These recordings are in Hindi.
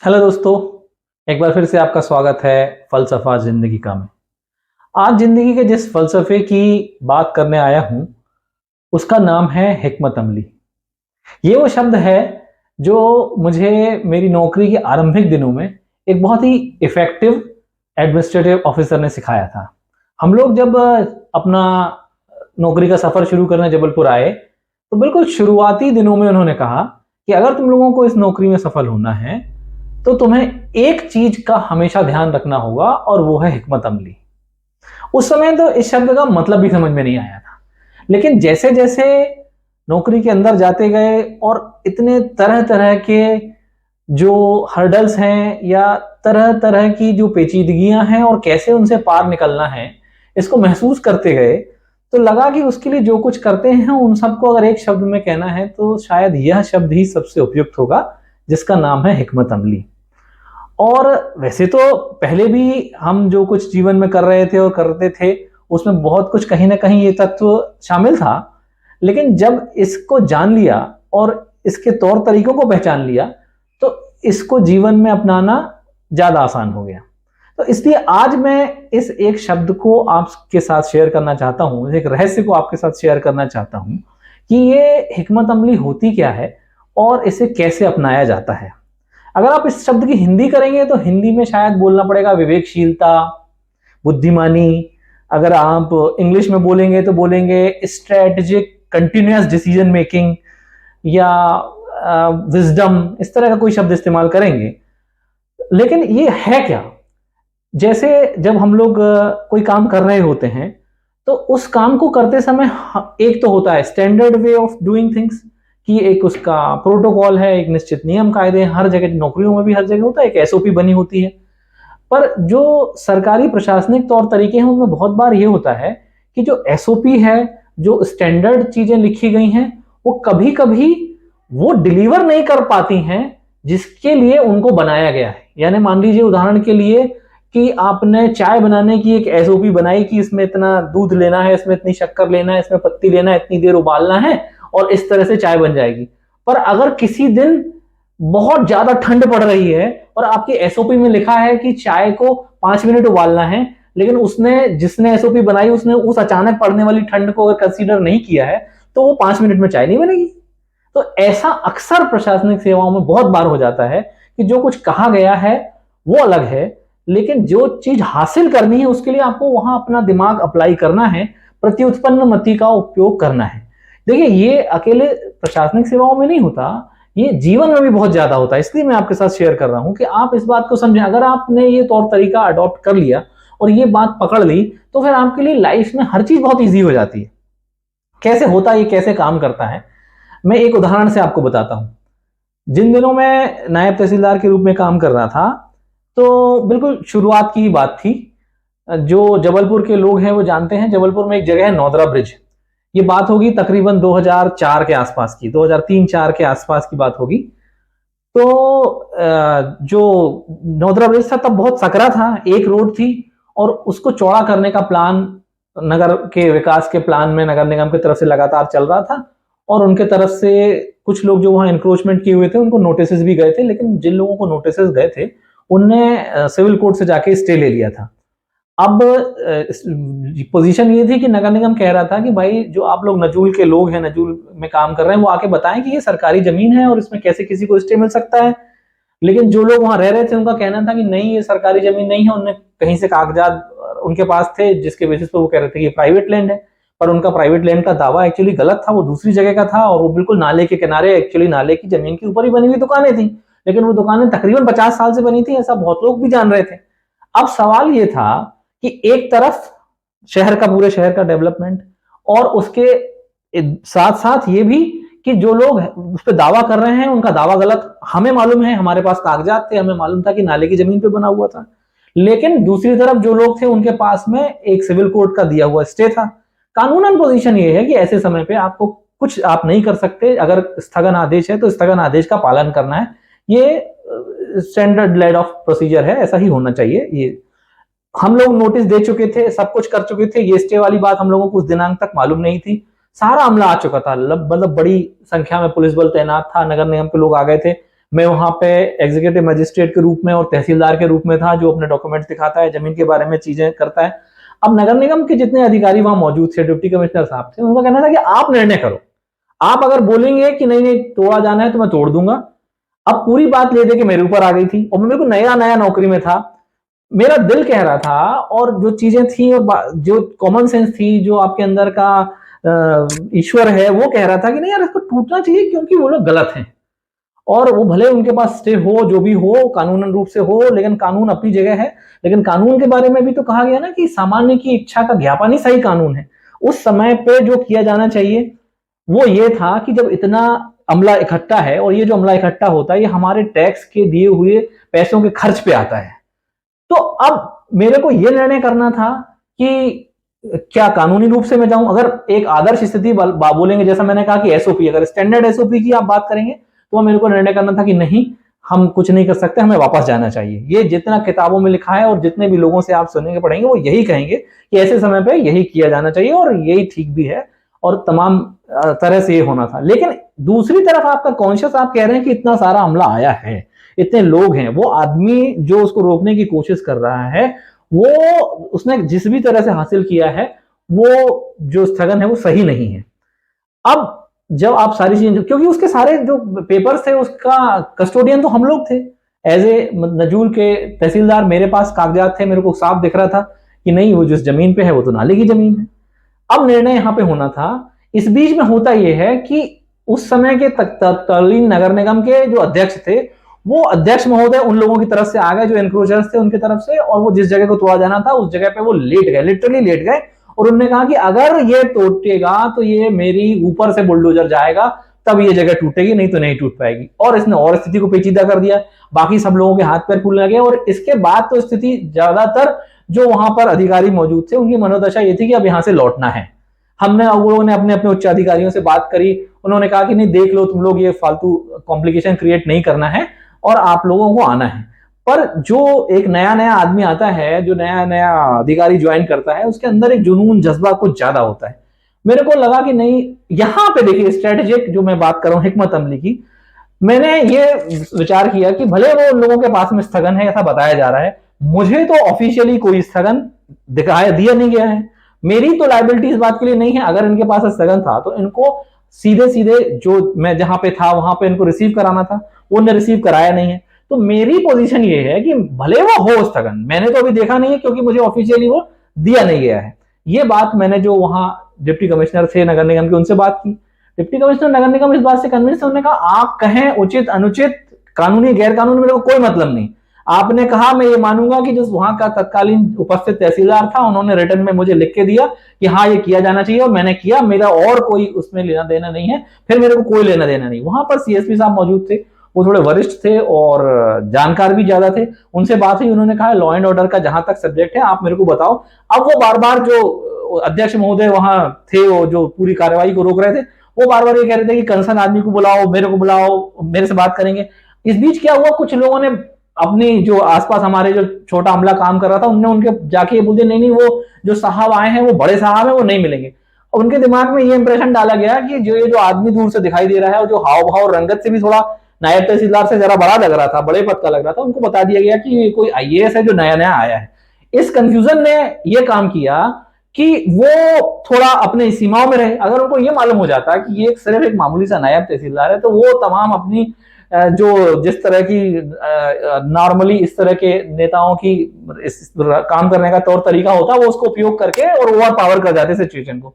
हेलो दोस्तों। एक बार फिर से आपका स्वागत है फलसफा जिंदगी का में। आज जिंदगी के जिस फलसफे की बात करने आया हूं उसका नाम है हिकमत अमली। ये वो शब्द है जो मुझे मेरी नौकरी के आरंभिक दिनों में एक बहुत ही इफेक्टिव एडमिनिस्ट्रेटिव ऑफिसर ने सिखाया था। हम लोग जब अपना नौकरी का सफर शुरू करने जबलपुर आए तो बिल्कुल शुरुआती दिनों में उन्होंने कहा कि अगर तुम लोगों को इस नौकरी में सफल होना है तो तुम्हें एक चीज का हमेशा ध्यान रखना होगा और वो है हिकमत अमली। उस समय तो इस शब्द का मतलब भी समझ में नहीं आया था, लेकिन जैसे जैसे नौकरी के अंदर जाते गए और इतने तरह तरह के जो हर्डल्स हैं या तरह तरह की जो पेचीदगियां हैं और कैसे उनसे पार निकलना है इसको महसूस करते गए, तो लगा कि उसके लिए जो कुछ करते हैं उन सबको अगर एक शब्द में कहना है तो शायद यह शब्द ही सबसे उपयुक्त होगा, जिसका नाम है हिकमत अमली। और वैसे तो पहले भी हम जो कुछ जीवन में कर रहे थे और करते थे उसमें बहुत कुछ कहीं ना कहीं ये तत्व शामिल था, लेकिन जब इसको जान लिया और इसके तौर तरीकों को पहचान लिया तो इसको जीवन में अपनाना ज्यादा आसान हो गया। तो इसलिए आज मैं इस एक शब्द को आपके साथ शेयर करना चाहता हूं, इस एक रहस्य को आपके साथ शेयर करना चाहता हूं कि ये हिकमत अमली होती क्या है और इसे कैसे अपनाया जाता है। अगर आप इस शब्द की हिंदी करेंगे तो हिंदी में शायद बोलना पड़ेगा विवेकशीलता, बुद्धिमानी। अगर आप इंग्लिश में बोलेंगे तो बोलेंगे स्ट्रेटेजिक कंटिन्यूअस डिसीजन मेकिंग या विजडम, इस तरह का कोई शब्द इस्तेमाल करेंगे। लेकिन ये है क्या? जैसे जब हम लोग कोई काम कर रहे होते हैं तो उस काम को करते समय एक तो होता है standard way of doing things, कि एक उसका प्रोटोकॉल है, एक निश्चित नियम कायदे हैं, हर जगह नौकरियों में भी हर जगह होता है, एक एसओपी बनी होती है। पर जो सरकारी प्रशासनिक तौर तरीके हैं उनमें बहुत बार ये होता है कि जो एसओपी है, जो स्टैंडर्ड चीजें लिखी गई हैं, वो कभी कभी वो डिलीवर नहीं कर पाती हैं जिसके लिए उनको बनाया गया है। यानी मान लीजिए उदाहरण के लिए कि आपने चाय बनाने की एक एसओपी बनाई कि इसमें इतना दूध लेना है, इसमें इतनी शक्कर लेना है, इसमें पत्ती लेना है, इतनी देर उबालना है और इस तरह से चाय बन जाएगी। पर अगर किसी दिन बहुत ज्यादा ठंड पड़ रही है और आपकी एसओपी में लिखा है कि चाय को 5 मिनट उबालना है, लेकिन उसने जिसने एसओपी बनाई उसने उस अचानक पड़ने वाली ठंड को अगर कंसीडर नहीं किया है तो वो 5 मिनट में चाय नहीं बनेगी। तो ऐसा अक्सर प्रशासनिक सेवाओं में बहुत बार हो जाता है कि जो कुछ कहा गया है वो अलग है, लेकिन जो चीज हासिल करनी है उसके लिए आपको वहां अपना दिमाग अप्लाई करना है, प्रत्युत्पन्न मति का उपयोग करना है। देखिए, ये अकेले प्रशासनिक सेवाओं में नहीं होता, ये जीवन में भी बहुत ज्यादा होता है। इसलिए मैं आपके साथ शेयर कर रहा हूं कि आप इस बात को समझें। अगर आपने ये तौर तरीका अडॉप्ट कर लिया और ये बात पकड़ ली तो फिर आपके लिए लाइफ में हर चीज बहुत ईजी हो जाती है। कैसे होता है, ये कैसे काम करता है, मैं एक उदाहरण से आपको बताता हूं। जिन दिनों मैं नायब तहसीलदार के रूप में काम कर रहा था तो बिल्कुल शुरुआत की ही बात थी। जो जबलपुर के लोग हैं वो जानते हैं, जबलपुर में एक जगह है नौदरा ब्रिज। ये बात होगी तकरीबन 2004 के आसपास की, 2003-4 के आसपास की बात होगी। तो जो नौदरा ब्रिज था तब बहुत सकरा था, एक रोड थी और उसको चौड़ा करने का प्लान नगर के विकास के प्लान में नगर निगम की तरफ से लगातार चल रहा था और उनके तरफ से कुछ लोग जो वहां इंक्रोचमेंट किए हुए थे उनको नोटिस भी गए थे, लेकिन जिन लोगों को नोटिस गए थे उनने सिविल कोर्ट से जाके स्टे ले लिया था। अब पोजीशन ये थी कि नगर निगम कह रहा था कि भाई जो आप लोग नजूल के लोग हैं, नजूल में काम कर रहे हैं, वो आके बताएं कि ये सरकारी जमीन है और इसमें कैसे किसी को स्टे मिल सकता है। लेकिन जो लोग वहां रह रहे थे उनका कहना था कि नहीं, ये सरकारी जमीन नहीं है। उनने कहीं से कागजात उनके पास थे जिसके बेसिस पे वो कह रहे थे कि ये प्राइवेट लैंड है। पर उनका प्राइवेट लैंड का दावा एक्चुअली गलत था, वो दूसरी जगह का था और वो बिल्कुल नाले के किनारे, एक्चुअली नाले की जमीन के ऊपर ही बनी हुई दुकानें थी। लेकिन वो दुकानें तकरीबन 50 साल से बनी थी, ऐसा बहुत लोग भी जान रहे थे। अब सवाल ये था कि एक तरफ शहर का, पूरे शहर का डेवलपमेंट और उसके साथ साथ ये भी कि जो लोग उस पर दावा कर रहे हैं उनका दावा गलत। हमें मालूम है, हमारे पास कागजात थे, हमें मालूम था कि नाले की जमीन पे बना हुआ था, लेकिन दूसरी तरफ जो लोग थे उनके पास में एक सिविल कोर्ट का दिया हुआ स्टे था। कानूनन पोजीशन ये है कि ऐसे समय पे आपको कुछ आप नहीं कर सकते। अगर स्थगन आदेश है तो स्थगन आदेश का पालन करना है। ये स्टैंडर्ड लेड ऑफ प्रोसीजर है, ऐसा ही होना चाहिए। ये हम लोग नोटिस दे चुके थे, सब कुछ कर चुके थे। ये स्टे वाली बात हम लोगों को उस दिनांक तक मालूम नहीं थी। सारा अमला आ चुका था, मतलब बड़ी संख्या में पुलिस बल तैनात था, नगर निगम के लोग आ गए थे। मैं वहां पे एग्जीक्यूटिव मजिस्ट्रेट के रूप में और तहसीलदार के रूप में था, जो अपने डॉक्यूमेंट दिखाता है, जमीन के बारे में चीजें करता है। अब नगर निगम के जितने अधिकारी वहां मौजूद थे, डिप्टी कमिश्नर साहब थे, उनका कहना था कि आप निर्णय करो, आप अगर बोलेंगे कि नहीं नहीं तोड़ा जाना है तो मैं तोड़ दूंगा। अब पूरी बात ले दे के मेरे ऊपर आ गई थी, और मेरे को नया नया नौकरी में था, मेरा दिल कह रहा था, और जो चीजें थी और जो कॉमन सेंस थी, जो आपके अंदर का ईश्वर है, वो कह रहा था कि नहीं यार इसको टूटना चाहिए, क्योंकि वो लोग गलत हैं। और वो भले उनके पास स्टे हो, जो भी हो, कानूनन रूप से हो, लेकिन कानून अपनी जगह है। लेकिन कानून के बारे में भी तो कहा गया ना कि सामान्य की इच्छा का ज्ञापन ही सही कानून है। उस समय पे जो किया जाना चाहिए वो ये था कि जब इतना अमला इकट्ठा है, और ये जो अमला इकट्ठा होता है ये हमारे टैक्स के दिए हुए पैसों के खर्च पे आता है, तो अब मेरे को ये निर्णय करना था कि क्या कानूनी रूप से मैं जाऊं। अगर एक आदर्श स्थिति बोलेंगे, जैसा मैंने कहा कि एसओपी, अगर स्टैंडर्ड एसओपी की आप बात करेंगे, तो मेरे को निर्णय करना था कि नहीं, हम कुछ नहीं कर सकते, हमें वापस जाना चाहिए। ये जितना किताबों में लिखा है और जितने भी लोगों से आप सुनेंगे पढ़ेंगे, वो यही कहेंगे कि ऐसे समय पे यही किया जाना चाहिए और यही ठीक भी है, और तमाम तरह से ये होना था। लेकिन दूसरी तरफ आपका कॉन्शियस, आप कह रहे हैं कि इतना सारा हमला आया है, इतने लोग हैं, वो आदमी जो उसको रोकने की कोशिश कर रहा है, वो उसने जिस भी तरह से हासिल किया है, वो जो स्थगन है वो सही नहीं है। अब जब आप सारी चीजें, क्योंकि उसके सारे जो पेपर्स थे उसका कस्टोडियन तो हम लोग थे, एज ए नजूल के तहसीलदार मेरे पास कागजात थे, मेरे को साफ दिख रहा था कि नहीं वो जिस जमीन पे है वो तो नाले की जमीन है। अब निर्णय यहां पे होना था। इस बीच में होता यह है कि उस समय के तत्कालीन नगर निगम के जो अध्यक्ष थे, वो अध्यक्ष महोदय उन लोगों की तरफ से आ गए जो एनक्रोचर्स थे उनकी तरफ से, और वो जिस जगह को तोड़ा जाना था उस जगह पे वो लेट गए, लिटरली लेट गए, और उन्होंने कहा कि अगर ये टूटेगा तो ये मेरी ऊपर से बुलडोजर जाएगा, तब ये जगह टूटेगी, नहीं तो नहीं टूट पाएगी। और इसने और स्थिति को पेचीदा कर दिया, बाकी सब लोगों के हाथ पैर फूलने लगे, और इसके बाद तो स्थिति ज्यादातर जो वहां पर अधिकारी मौजूद थे उनकी मनोदशा ये थी कि अब यहां से लौटना है। हमने वो लोगों ने अपने अपने उच्च अधिकारियों से बात करी, उन्होंने कहा कि नहीं देख लो तुम लोग, ये फालतू कॉम्प्लिकेशन क्रिएट नहीं करना है और आप लोगों को आना है। पर जो एक नया नया आदमी आता है, जो नया नया अधिकारी ज्वाइन करता है, उसके अंदर एक जुनून जज्बा कुछ ज्यादा होता है। मेरे को लगा कि नहीं, यहां पे देखिए स्ट्रेटेजिक जो मैं बात कर रहा हूं हिकमत अमली की, मैंने ये विचार किया कि भले वो उन लोगों के पास में स्थगन है ऐसा बताया जा रहा है, मुझे तो ऑफिशियली कोई स्थगन दिखाया दिया नहीं गया है, मेरी तो लाइबिलिटी इस बात के लिए नहीं है। अगर इनके पास स्थगन था तो इनको सीधे सीधे जो मैं जहां पे था वहां पे इनको रिसीव कराना था, उन्होंने रिसीव कराया नहीं है। तो मेरी पोजीशन ये है कि भले वो हो स्थगन, मैंने तो अभी देखा नहीं है क्योंकि मुझे ऑफिशियली वो दिया नहीं गया है। ये बात मैंने जो वहां डिप्टी कमिश्नर थे नगर निगम के उनसे बात की, डिप्टी कमिश्नर नगर निगम इस बात से कन्विंस थे, उन्होंने कहा आप कहें उचित अनुचित, कानूनी गैर कानूनी, मेरे को कोई मतलब नहीं। आपने कहा मैं ये मानूंगा कि जो वहां का तत्कालीन उपस्थित तहसीलदार था उन्होंने रिटर्न में मुझे लिख के दिया कि हाँ ये किया जाना चाहिए, और मैंने किया, मेरा और कोई उसमें लेना देना नहीं है, फिर मेरे को कोई लेना देना नहीं। वहां पर सीएसपी साहब मौजूद थे, वो थोड़े वरिष्ठ थे और जानकार भी ज्यादा थे, उनसे बात हुई, उन्होंने कहा लॉ एंड ऑर्डर का जहां तक सब्जेक्ट है आप मेरे को बताओ। अब वो बार बार जो अध्यक्ष महोदय वहां थे, वो जो पूरी कार्रवाई को रोक रहे थे, वो बार बार ये कह रहे थे कि कंसर्न आदमी को बुलाओ, मेरे को बुलाओ, मेरे से बात करेंगे। इस बीच क्या हुआ, कुछ लोगों ने अपनी जो आसपास हमारे जो छोटा अमला काम कर रहा था, उनने उनके जाके ये बोल दिया नहीं नहीं वो जो साहब आए हैं वो बड़े साहब हैं, वो नहीं मिलेंगे। और उनके दिमाग में ये इंप्रेशन डाला गया कि जो ये जो आदमी दूर से दिखाई दे रहा है और जो हाव भाव रंगत से भी थोड़ा नायब तहसीलदार से जरा बड़ा लग रहा था, बड़े पद का लग रहा था, उनको बता दिया गया कि ये कोई आईएएस है जो नया नया आया है। इस कंफ्यूजन ने ये काम किया कि वो थोड़ा अपने सीमाओं में रहे। अगर उनको ये मालूम हो जाता कि ये सिर्फ एक मामूली सा नायब तहसीलदार है, तो वो तमाम अपनी जो जिस तरह की नॉर्मली इस तरह के नेताओं की काम करने का तौर तरीका होता है, वो उसको उपयोग करके और ओवर पावर कर जाते सिचुएशन को।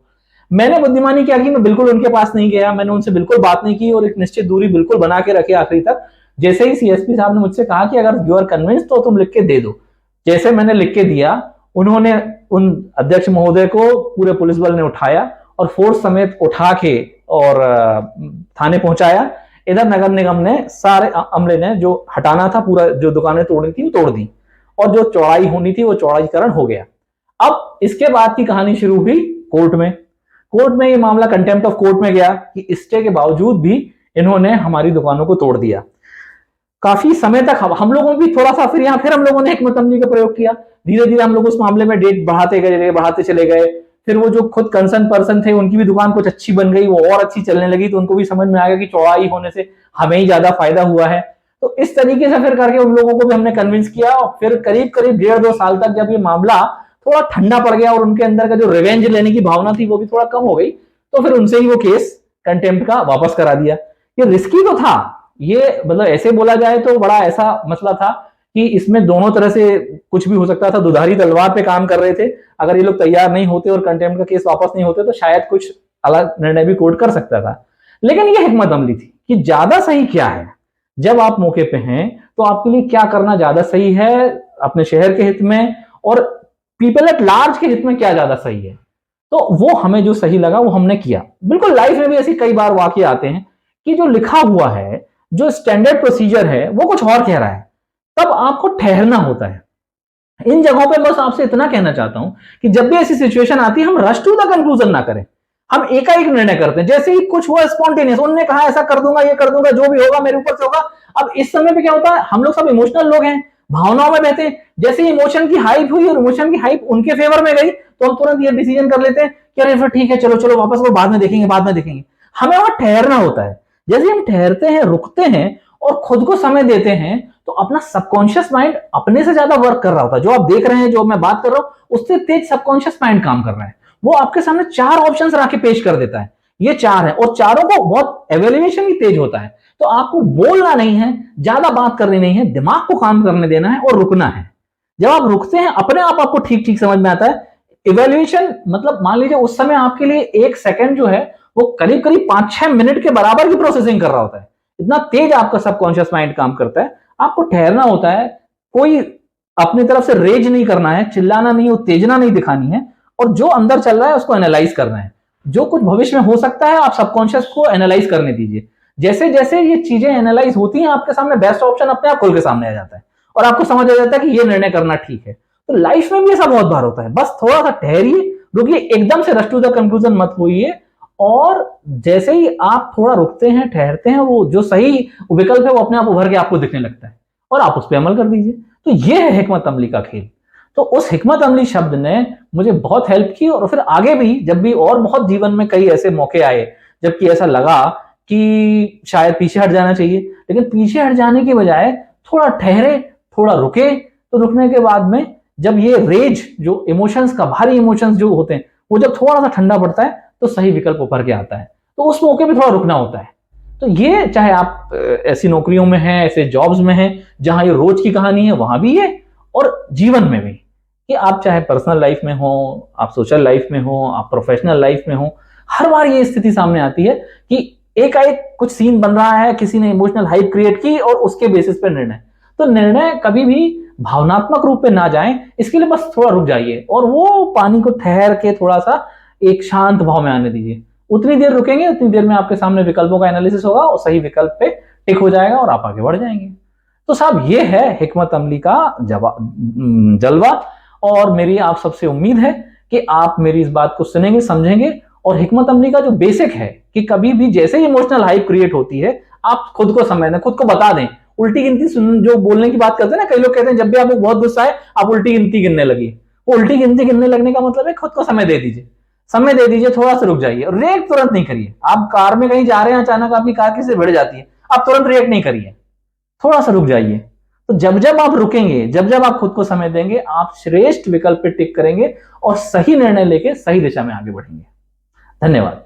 मैंने बुद्धिमानी क्या की, मैं बिल्कुल उनके पास नहीं गया, मैंने उनसे बिल्कुल बात नहीं की और एक निश्चित दूरी बिल्कुल बना के रखी आखिरी तक। जैसे ही सीएसपी साहब ने मुझसे कहा कि अगर यू आर कन्विंस तो तुम लिख के दे दो, जैसे मैंने लिख के दिया, उन्होंने उन अध्यक्ष महोदय को पूरे पुलिस बल ने उठाया और फोर्स समेत उठा के और थाने पहुंचाया। इधर नगर निगम ने सारे अमले ने जो हटाना था, पूरा जो दुकानें तोड़नी थी वो तोड़ दी, और जो चौड़ाई होनी थी वो चौड़ाईकरण हो गया। अब इसके बाद की कहानी शुरू हुई कोर्ट में। कोर्ट में ये मामला कंटेम्प्ट ऑफ कोर्ट में गया कि स्टे के बावजूद भी इन्होंने हमारी दुकानों को तोड़ दिया। काफी समय तक हम लोगों भी थोड़ा सा फिर हम लोगों ने हिकमत अमली का प्रयोग किया। धीरे धीरे हम लोग उस मामले में डेट बढ़ाते चले गए। फिर वो जो खुद कंसर्न पर्सन थे उनकी भी दुकान कुछ अच्छी बन गई, वो और अच्छी चलने लगी, तो उनको भी समझ में आ गया कि चौड़ाई होने से हमें ही ज्यादा फायदा हुआ है। तो इस तरीके से फिर करके उन लोगों को भी हमने कन्विंस किया और फिर करीब करीब 1.5-2 साल तक जब ये मामला थोड़ा ठंडा पड़ गया और उनके अंदर का जो रिवेंज लेने की भावना थी वो भी थोड़ा कम हो गई, तो फिर उनसे ही वो केस कंटेम्प्ट का वापस करा दिया। ये रिस्की तो था, ये मतलब ऐसे बोला जाए तो बड़ा ऐसा मसला था कि इसमें दोनों तरह से कुछ भी हो सकता था, दुधारी तलवार पे काम कर रहे थे। अगर ये लोग तैयार नहीं होते और कंटेम्प्ट का केस वापस नहीं होते तो शायद कुछ अलग निर्णय भी कोर्ट कर सकता था। लेकिन ये हिकमत अमली थी कि ज्यादा सही क्या है, जब आप मौके पे हैं तो आपके लिए क्या करना ज्यादा सही है, अपने शहर के हित में और पीपल एट लार्ज के हित में क्या ज्यादा सही है। तो वो हमें जो सही लगा वो हमने किया। बिल्कुल लाइफ में भी ऐसी कई बार वाकये आते हैं कि जो लिखा हुआ है, जो स्टैंडर्ड प्रोसीजर है वो कुछ और कह रहा है, तब आपको ठहरना होता है। इन जगहों पे बस आपसे इतना कहना चाहता हूं कि जब भी ऐसी सिचुएशन आती है हम रश टू द कंक्लूजन ना करें। हम एकाएक निर्णय करते हैं, जैसे ही कुछ हुआ स्पॉन्टेनियस, उन्होंने कहा ऐसा कर दूंगा, ये कर दूंगा, जो भी होगा मेरे ऊपर से होगा। अब इस समय पे क्या होता है, हम लोग सब इमोशनल लोग हैं, भावनाओं में बहते हैं। जैसे इमोशन की हाइप हुई और इमोशन की हाइप उनके फेवर में गई तो हम तुरंत ये डिसीजन कर लेते हैं कि अरे फिर ठीक है, चलो चलो वापस वो बाद में देखेंगे, बाद में देखेंगे। हमें वहां ठहरना होता है। जैसे हम ठहरते हैं, रुकते हैं और खुद को समय देते हैं तो अपना सबकॉन्शियस माइंड अपने से ज्यादा वर्क कर रहा होता है। जो आप देख रहे हैं, जो मैं बात कर रहा हूं, उससे तेज सबकॉन्शियस माइंड काम कर रहा है। वो आपके सामने 4 ऑप्शंस रख के पेश कर देता है, ये 4 है और चारों को बहुत एवेल्युएशन भी तेज होता है। तो आपको बोलना नहीं है, ज्यादा बात करनी नहीं है, दिमाग को काम करने देना है और रुकना है। जब आप रुकते हैं अपने आप आपको ठीक ठीक समझ में आता है। इवेल्युएशन मतलब मान लीजिए उस समय आपके लिए 1 सेकंड जो है वो करीब करीब 5-6 मिनट के बराबर की प्रोसेसिंग कर रहा होता है। इतना तेज आपका सबकॉन्शियस माइंड काम करता है। आपको ठहरना होता है, कोई अपनी तरफ से रेज नहीं करना है, चिल्लाना नहीं, उत्तेजना नहीं दिखानी है और जो अंदर चल रहा है उसको एनालाइज करना है। जो कुछ भविष्य में हो सकता है आप सबकॉन्शियस को एनालाइज करने दीजिए। जैसे जैसे ये चीजें एनालाइज होती हैं आपके सामने बेस्ट ऑप्शन अपने आप खुल के सामने आ जाता है और आपको समझ आ जाता है कि ये निर्णय करना ठीक है। तो लाइफ में भी ऐसा बहुत बार होता है। बस थोड़ा सा ठहरिए, रुकिए, एकदम से रश टू द कंक्लूजन मत होइए और जैसे ही आप थोड़ा रुकते हैं, ठहरते हैं, वो जो सही विकल्प है वो अपने आप उभर के आपको दिखने लगता है और आप उस पर अमल कर दीजिए। तो ये है हिकमत अमली का खेल। तो उस हिकमत अमली शब्द ने मुझे बहुत हेल्प की और फिर आगे भी जब भी और बहुत जीवन में कई ऐसे मौके आए जबकि ऐसा लगा कि शायद पीछे हट जाना चाहिए, लेकिन पीछे हट जाने के बजाय थोड़ा ठहरे, थोड़ा रुके, तो रुकने के बाद में जब ये रेज, जो इमोशंस का भारी इमोशंस जो होते हैं, वो जब थोड़ा सा ठंडा पड़ता है तो सही विकल्प उभर के आता है। तो उस मौके पे थोड़ा रुकना होता है। तो ये चाहे आप ऐसी नौकरियों में हैं, ऐसे जॉब्स में हैं जहां ये रोज की कहानी है, वहां भी है और जीवन में भी, कि आप चाहे पर्सनल लाइफ में हो, आप सोशल लाइफ में हो, आप प्रोफेशनल लाइफ में हो, हर बार ये स्थिति सामने आती है कि एकाएक कुछ सीन बन रहा है, किसी ने इमोशनल हाइप क्रिएट की और उसके बेसिस पे निर्णय। तो निर्णय कभी भी भावनात्मक रूप पे ना जाए, इसके लिए बस थोड़ा रुक जाइए और वो पानी को ठहर के थोड़ा सा एक शांत भाव में आने दीजिए। उतनी देर रुकेंगे, उतनी देर में आपके सामने विकल्पों का एनालिसिस होगा और सही विकल्प पे टिक हो जाएगा और आप आगे बढ़ जाएंगे। तो साहब ये है हिकमत अमली का जलवा और मेरी आप सबसे उम्मीद है कि आप मेरी इस बात को सुनेंगे, समझेंगे और हिकमत अमली का जो बेसिक है कि कभी भी जैसे ही इमोशनल हाइप क्रिएट होती है आप खुद को समझ दें, खुद को बता दें। उल्टी गिनती जो बोलने की बात करते हैं ना, कई लोग कहते हैं जब भी आपको बहुत गुस्सा है आप उल्टी गिनती गिनने लगी। वो उल्टी गिनती गिनने लगने का मतलब है खुद को समय दे दीजिए, समय दे दीजिए, थोड़ा सा रुक जाइए और रिएक्ट तुरंत नहीं करिए। आप कार में कहीं जा रहे हैं, अचानक आपकी कार किसी से भिड़ जाती है, आप तुरंत रिएक्ट नहीं करिए, थोड़ा सा रुक जाइए। तो जब जब आप रुकेंगे, जब जब आप खुद को समय देंगे, आप श्रेष्ठ विकल्प पे टिक करेंगे और सही निर्णय लेके सही दिशा में आगे बढ़ेंगे। धन्यवाद।